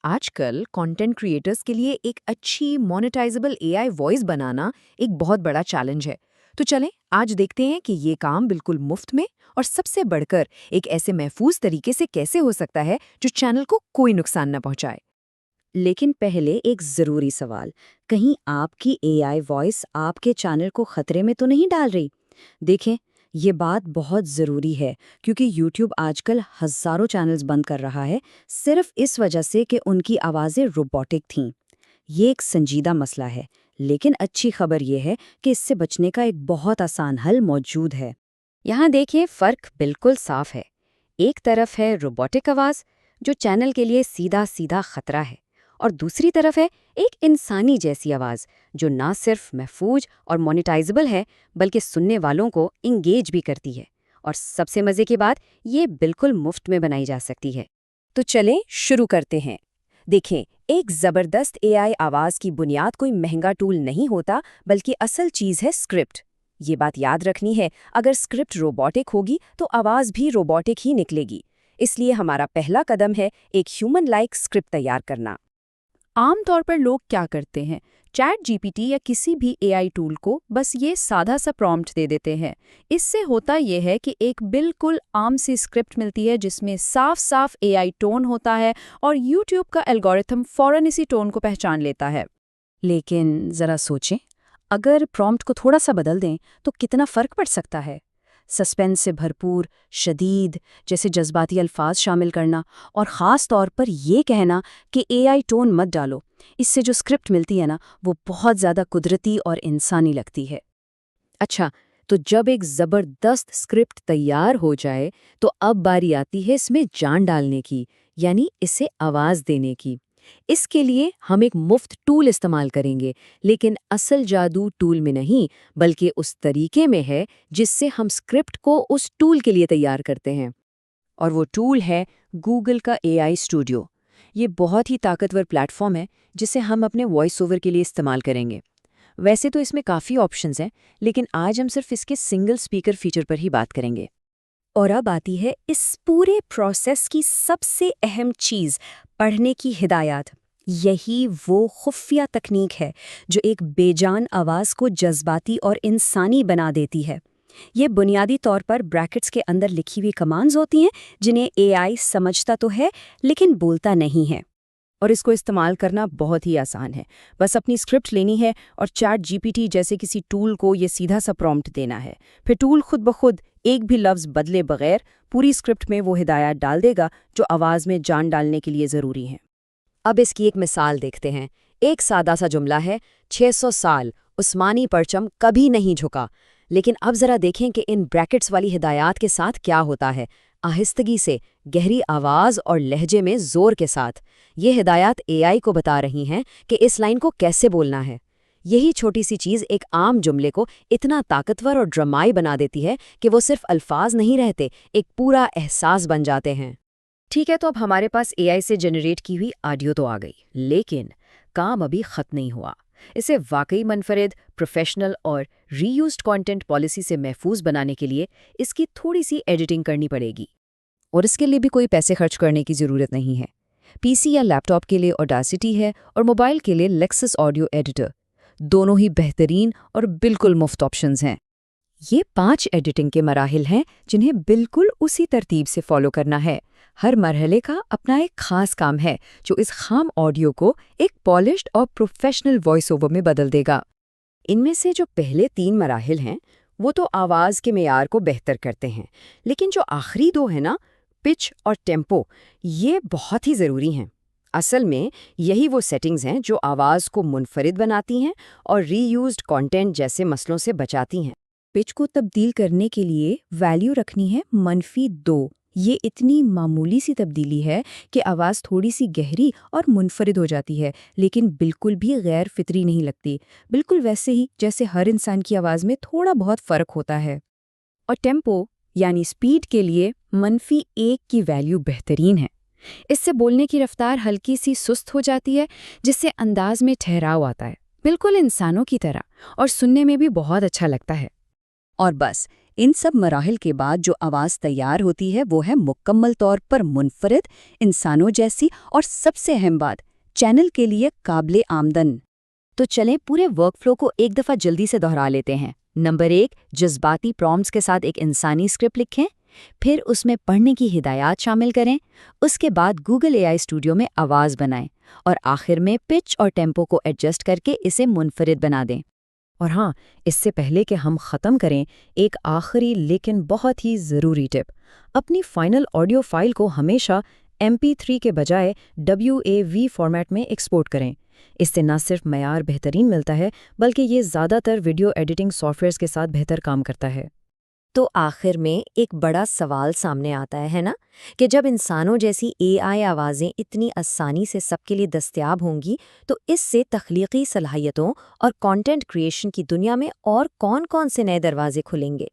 आजकल content creators के लिए एक अच्छी मोनेटाइजेबल एआई वॉइस बनाना एक बहुत बड़ा चैलेंज है। तो चलें आज देखते हैं कि ये काम बिल्कुल मुफ्त में और सबसे बढ़कर एक ऐसे महफूज तरीके से कैसे हो सकता है जो चैनल को कोई नुकसान न पहुंचाए। लेकिन पहले एक ज़रूरी सवाल, कहीं आपकी एआई वॉइस आपके चैनल को खतरे में तो नहीं डाल रही? देखें, ये बात बहुत ज़रूरी है क्योंकि यूट्यूब आजकल हज़ारों चैनल्स बंद कर रहा है सिर्फ इस वजह से कि उनकी आवाज़ें रोबोटिक थीं। ये एक संजीदा मसला है, लेकिन अच्छी खबर ये है कि इससे बचने का एक बहुत आसान हल मौजूद है। यहाँ देखिए, फ़र्क बिल्कुल साफ है। एक तरफ है रोबोटिक आवाज़ जो चैनल के लिए सीधा सीधा खतरा है, और दूसरी तरफ है एक इंसानी जैसी आवाज़ जो ना सिर्फ महफूज और मोनेटाइजेबल है बल्कि सुनने वालों को इंगेज भी करती है। और सबसे मज़े की बात, ये बिल्कुल मुफ्त में बनाई जा सकती है। तो चलें शुरू करते हैं। देखें, एक ज़बरदस्त एआई आवाज़ की बुनियाद कोई महंगा टूल नहीं होता, बल्कि असल चीज़ है स्क्रिप्ट। ये बात याद रखनी है, अगर स्क्रिप्ट रोबोटिक होगी तो आवाज़ भी रोबोटिक ही निकलेगी। इसलिए हमारा पहला कदम है एक ह्यूमन लाइक स्क्रिप्ट तैयार करना। आमतौर पर लोग क्या करते हैं, चैट जीपीटी या किसी भी एआई टूल को बस ये सादा सा प्रॉम्प्ट दे देते हैं। इससे होता यह है कि एक बिल्कुल आम सी स्क्रिप्ट मिलती है जिसमें साफ साफ एआई टोन होता है और यूट्यूब का एल्गोरिथम फौरन इसी टोन को पहचान लेता है। लेकिन ज़रा सोचें, अगर प्रॉम्प्ट को थोड़ा सा बदल दें तो कितना फ़र्क पड़ सकता है। सस्पेंस से भरपूर, शदीद जैसे जज्बाती अल्फाज शामिल करना और ख़ास तौर पर ये कहना कि एआई टोन मत डालो, इससे जो स्क्रिप्ट मिलती है ना, वो बहुत ज़्यादा कुदरती और इंसानी लगती है। अच्छा, तो जब एक ज़बरदस्त स्क्रिप्ट तैयार हो जाए तो अब बारी आती है इसमें जान डालने की, यानी इसे आवाज़ देने की। इसके लिए हम एक मुफ्त टूल इस्तेमाल करेंगे, लेकिन असल जादू टूल में नहीं बल्कि उस तरीके में है जिससे हम स्क्रिप्ट को उस टूल के लिए तैयार करते हैं। और वो टूल है गूगल का एआई स्टूडियो। ये बहुत ही ताकतवर प्लेटफॉर्म है जिसे हम अपने वॉइस ओवर के लिए इस्तेमाल करेंगे। वैसे तो इसमें काफ़ी ऑप्शंस हैं, लेकिन आज हम सिर्फ इसके सिंगल स्पीकर फीचर पर ही बात करेंगे। और अब आती है इस पूरे प्रोसेस की सबसे अहम चीज़, पढ़ने की हिदायत। यही वो खुफिया तकनीक है जो एक बेजान आवाज़ को जज्बाती और इंसानी बना देती है। ये बुनियादी तौर पर ब्रैकेट्स के अंदर लिखी हुई कमांड्स होती हैं जिन्हें एआई समझता तो है लेकिन बोलता नहीं है। और इसको इस्तेमाल करना बहुत ही आसान है। बस अपनी स्क्रिप्ट लेनी है और चैट जीपीटी जैसे किसी टूल को ये सीधा सा प्रॉम्प्ट देना है। फिर टूल खुद ब खुद एक भी लफ्ज़ बदले बगैर पूरी स्क्रिप्ट में वो हिदायत डाल देगा जो आवाज़ में जान डालने के लिए ज़रूरी हैं। अब इसकी एक मिसाल देखते हैं। एक सादा सा जुमला है, 600 साल उस्मानी परचम कभी नहीं झुका। लेकिन अब ज़रा देखें कि इन ब्रैकेट्स वाली हिदायत के साथ क्या होता है। आहिस्तगी से, गहरी आवाज़ और लहजे में ज़ोर के साथ ये हिदायत एआई को बता रही हैं कि इस लाइन को कैसे बोलना है। यही छोटी सी चीज़ एक आम जुमले को इतना ताकतवर और ड्रामाई बना देती है कि वो सिर्फ अल्फाज नहीं रहते, एक पूरा एहसास बन जाते हैं। ठीक है, तो अब हमारे पास एआई से जनरेट की हुई ऑडियो तो आ गई, लेकिन काम अभी ख़त्म नहीं हुआ। इसे वाकई मुनफरिद, प्रोफेशनल और रीयूज्ड कंटेंट पॉलिसी से महफूज बनाने के लिए इसकी थोड़ी सी एडिटिंग करनी पड़ेगी। और इसके लिए भी कोई पैसे खर्च करने की ज़रूरत नहीं है। पीसी या लैपटॉप के लिए ऑडासिटी है और मोबाइल के लिए लेक्सस ऑडियो एडिटर। दोनों ही बेहतरीन और बिल्कुल मुफ्त ऑप्शंस हैं। ये 5 एडिटिंग के मराहिल हैं जिन्हें बिल्कुल उसी तरतीब से फॉलो करना है। हर मरहले का अपना एक खास काम है जो इस खाम ऑडियो को एक पॉलिश्ड और प्रोफेशनल वॉइस ओवर में बदल देगा। इनमें से जो पहले 3 मराहिल हैं वो तो आवाज़ के मेयार को बेहतर करते हैं, लेकिन जो आखिरी 2 हैं ना, पिच और टेम्पो, ये बहुत ही ज़रूरी हैं। असल में यही वो सेटिंग्स हैं जो आवाज़ को मुनफरिद बनाती हैं और रीयूज्ड कंटेंट जैसे मसलों से बचाती हैं। पिच को तब्दील करने के लिए वैल्यू रखनी है -2। ये इतनी मामूली सी तब्दीली है कि आवाज़ थोड़ी सी गहरी और मुनफरिद हो जाती है, लेकिन बिल्कुल भी गैर फितरी नहीं लगती। बिल्कुल वैसे ही जैसे हर इंसान की आवाज़ में थोड़ा बहुत फ़र्क होता है। और टेम्पो यानी स्पीड के लिए -1 की वैल्यू बेहतरीन है। इससे बोलने की रफ्तार हल्की सी सुस्त हो जाती है, जिससे अंदाज में ठहराव आता है, बिल्कुल इंसानों की तरह, और सुनने में भी बहुत अच्छा लगता है। और बस ان سب مراحل کے بعد جو آواز تیار ہوتی ہے وہ ہے مکمل طور پر منفرد، انسانوں جیسی اور سب سے اہم بات، چینل کے لیے قابل آمدن۔ تو چلیں پورے ورک فلو کو ایک دفعہ جلدی سے دہرا لیتے ہیں۔ نمبر 1، جذباتی پرومپٹس کے ساتھ ایک انسانی اسکرپٹ لکھیں، پھر اس میں پڑھنے کی ہدایات شامل کریں، اس کے بعد گوگل اے آئی اسٹوڈیو میں آواز بنائیں، اور آخر میں پچ اور ٹیمپو کو ایڈجسٹ کر کے اسے منفرد بنا دیں۔ اور ہاں، اس سے پہلے کہ ہم ختم کریں، ایک آخری لیکن بہت ہی ضروری ٹپ، اپنی فائنل آڈیو فائل کو ہمیشہ MP3 کے بجائے WAV فارمیٹ میں ایکسپورٹ کریں۔ اس سے نہ صرف معیار بہترین ملتا ہے بلکہ یہ زیادہ تر ویڈیو ایڈیٹنگ سافٹ ویئرز کے ساتھ بہتر کام کرتا ہے۔ تو آخر میں ایک بڑا سوال سامنے آتا ہے نا، کہ جب انسانوں جیسی AI آوازیں اتنی آسانی سے سب کے لیے دستیاب ہوں گی تو اس سے تخلیقی صلاحیتوں اور کانٹینٹ کریشن کی دنیا میں اور کون کون سے نئے دروازے کھلیں گے؟